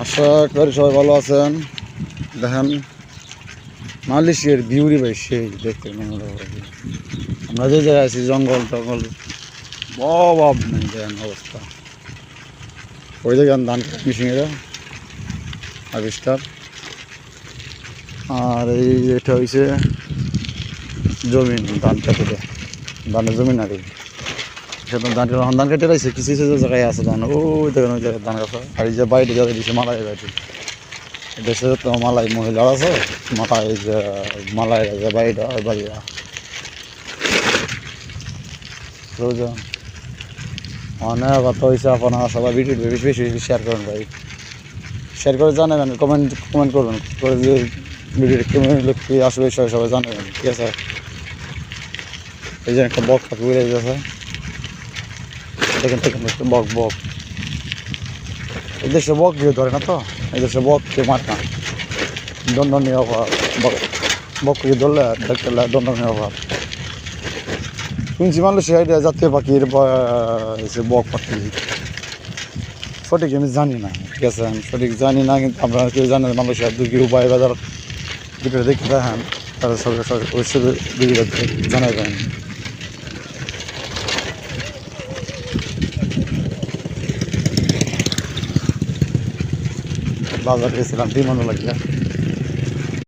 আশা করি সবাই ভালো আছেন। দেখেন মালয়েশিয়ার ভিউরি ভাই সেই দেখতে আমরা যে জায়গায় আছি জঙ্গল টঙ্গল অভাব নেই। দেখেন অবস্থা ওই দেখেন ধান মেশিনেরা আবিষ্কার। আর এই এটা হয়েছে জমিন ধান কাটে ধানের জমিন আর কি ধান কেটে রাখছে কিছু কিছু জায়গায় আছে ধান ওই দেখেন ওই জায়গায় ধান কাটা। আর এই যে বাড়িতে যাদের দিচ্ছে মালাই বাড়ি দেশে তো মালাই মহিলা আছে মাথায় এই যে মালাই যে বাড়িটা ওই বাড়িটা বুঝলেন। অনেক কথা হয়েছে আপনারা সবাই ভিডিও বেশি বেশি বেশি শেয়ার করুন ভাই, শেয়ার করে জানাবেন, কমেন্ট করবেন করে যে ভিডিওটা কেমন লোক কি আসবে সবাই জানাবেন, ঠিক আছে। এই যে একটা বক পাখি উড়ে গেছে দেখেন দেখেন একটা বক বক এই দেশে বক দিয়ে ধরে না তো, এই দেশে বককে মার না দণ্ডনীয় অভাব বককে ধরলে দেখতে দণ্ডনীয় অভাব। শুনছি মালয়েশিয়া এটা জাতীয় পাখির বক পাখি, সঠিক আমি জানি না, ঠিক আছে আমি সঠিক জানি না, কিন্তু আপনারা কেউ জানেন মালয়েশিয়ার দুর্গের উপায় বাজার ভিডিও দেখতে দেখেন তারা সবাই অবশ্যই ভিডিও জানাবেন। বাজার গেছিলাম বিমানও লাগিয়া